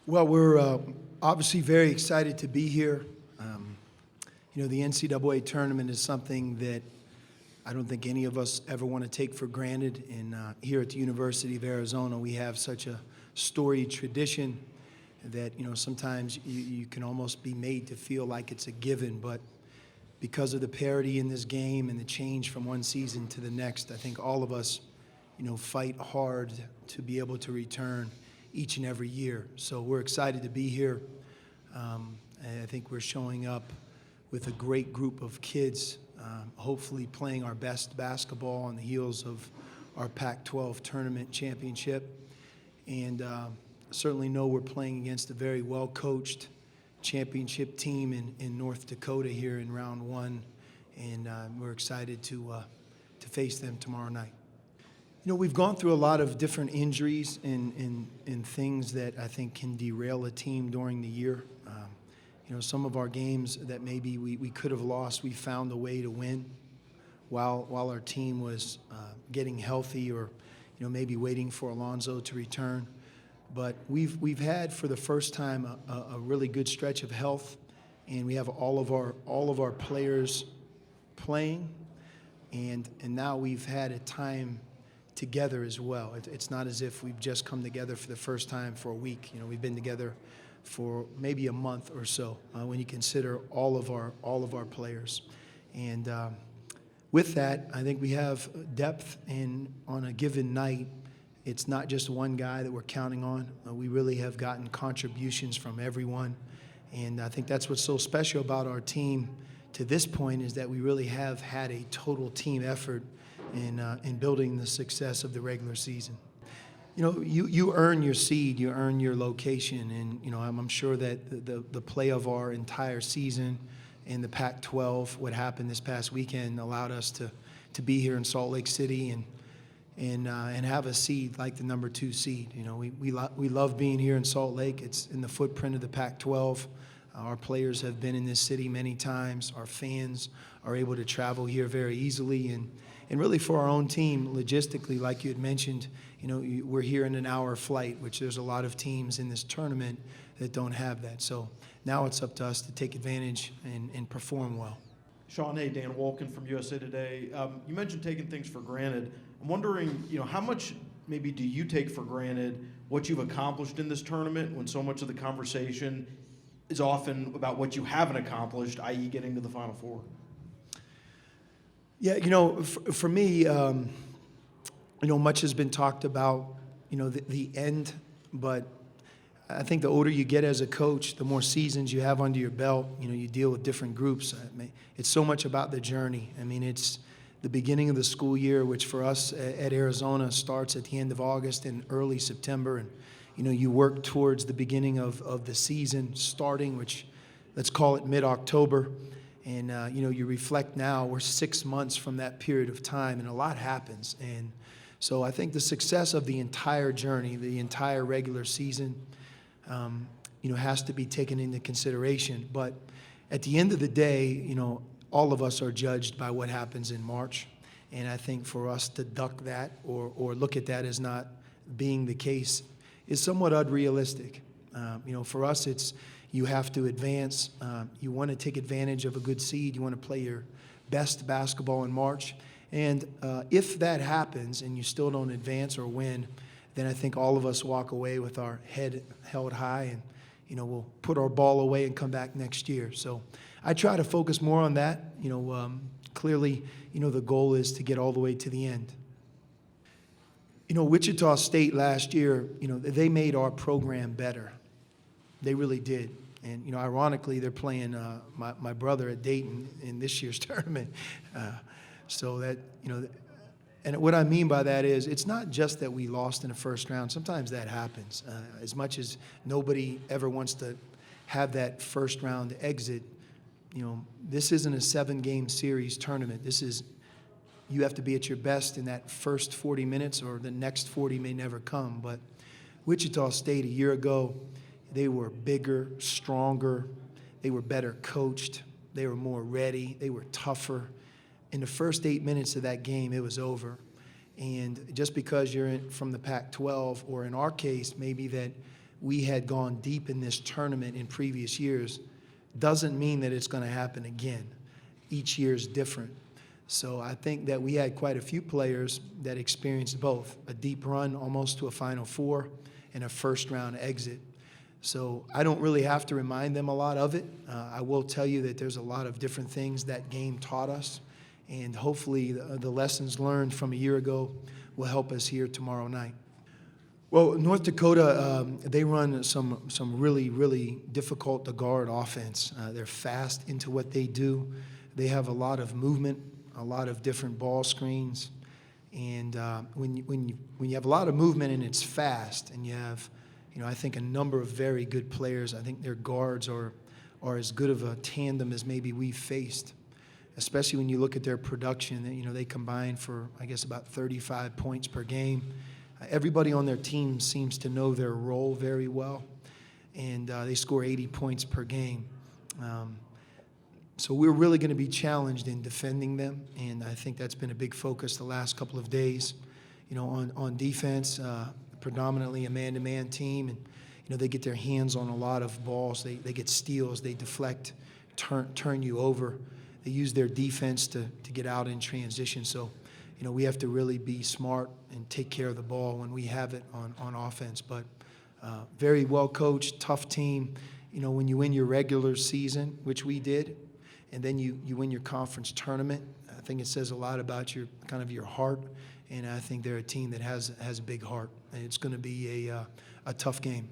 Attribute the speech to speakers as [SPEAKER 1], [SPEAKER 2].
[SPEAKER 1] Well, we're obviously very excited to be here. The NCAA tournament is something that I don't think any of us ever want to take for granted. And here at the University of Arizona, we have such a storied tradition that, sometimes you can almost be made to feel like it's a given. But because of the parity in this game and the change from one season to the next, I think all of us, fight hard to be able to return each and every year. So we're excited to be here. And I think we're showing up with a great group of kids, hopefully playing our best basketball on the heels of our Pac-12 tournament championship. And certainly know we're playing against a very well-coached championship team in North Dakota here in round one. And we're excited to face them tomorrow night. We've gone through a lot of different injuries and things that I think can derail a team during the year. Some of our games that maybe we could have lost, we found a way to win while our team was getting healthy or, maybe waiting for Alonzo to return. But we've had for the first time a really good stretch of health, and we have all of our players playing, and now we've had a time together as well. It's not as if we've just come together for the first time for a week. We've been together for maybe a month or so when you consider all of our players. And with that, I think we have depth, and on a given night, it's not just one guy that we're counting on. We really have gotten contributions from everyone, and I think that's what's so special about our team to this point is that we really have had a total team effort in building the success of the regular season. You earn your seed, you earn your location, and I'm sure that the play of our entire season in the Pac-12, what happened this past weekend, allowed us to be here in Salt Lake City and have a seed like the number 2 seed. We love being here in Salt Lake. It's in the footprint of the Pac-12. Our players have been in this city many times. Our fans are able to travel here very easily, and really for our own team, logistically, like you had mentioned, we're here in an hour flight, which there's a lot of teams in this tournament that don't have that. So now it's up to us to take advantage and perform well.
[SPEAKER 2] Sean, hey, Dan Wolkin from USA Today. You mentioned taking things for granted. I'm wondering, how much maybe do you take for granted what you've accomplished in this tournament when so much of the conversation is often about what you haven't accomplished, i.e. getting to the Final Four?
[SPEAKER 1] Yeah, for me, much has been talked about, the end, but I think the older you get as a coach, the more seasons you have under your belt, you deal with different groups. It's so much about the journey. It's the beginning of the school year, which for us at Arizona starts at the end of August and early September, and you work towards the beginning of the season starting, which let's call it mid-October. And, you reflect now, we're 6 months from that period of time, and a lot happens. And so I think the success of the entire journey, the entire regular season, has to be taken into consideration. But at the end of the day, all of us are judged by what happens in March. And I think for us to duck that or look at that as not being the case is somewhat unrealistic. For us, it's you have to advance. You want to take advantage of a good seed. You want to play your best basketball in March. And if that happens and you still don't advance or win, then I think all of us walk away with our head held high and, we'll put our ball away and come back next year. So I try to focus more on that. Clearly, the goal is to get all the way to the end. Wichita State last year, they made our program better. They really did. And, ironically, they're playing my brother at Dayton in this year's tournament. So that, and what I mean by that is it's not just that we lost in the first round. Sometimes that happens. As much as nobody ever wants to have that first round exit, this isn't a 7-game series tournament. You have to be at your best in that first 40 minutes or the next 40 may never come. But Wichita State a year ago, they were bigger, stronger, they were better coached, they were more ready, they were tougher. In the first 8 minutes of that game, it was over. And just because you're from the Pac-12, or in our case, maybe that we had gone deep in this tournament in previous years doesn't mean that it's going to happen again. Each year is different. So I think that we had quite a few players that experienced both, a deep run almost to a Final Four and a first-round exit. So I don't really have to remind them a lot of it. I will tell you that there's a lot of different things that game taught us, and hopefully the lessons learned from a year ago will help us here tomorrow night. Well, North Dakota, they run some really, really difficult to guard offense. They're fast into what they do. They have a lot of movement, a lot of different ball screens. And when you have a lot of movement and it's fast, and you have, I think a number of very good players, I think their guards are as good of a tandem as maybe we've faced, especially when you look at their production. They combine for, I guess, about 35 points per game. Everybody on their team seems to know their role very well, and they score 80 points per game. So we're really going to be challenged in defending them, and I think that's been a big focus the last couple of days. On defense, predominantly a man-to-man team, and they get their hands on a lot of balls. They get steals, they deflect, turn you over. They use their defense to get out in transition. So we have to really be smart and take care of the ball when we have it on offense. But very well coached, tough team. When you win your regular season, which we did, and then you win your conference tournament, I think it says a lot about your heart. And I think they're a team that has a big heart, and it's going to be a tough game.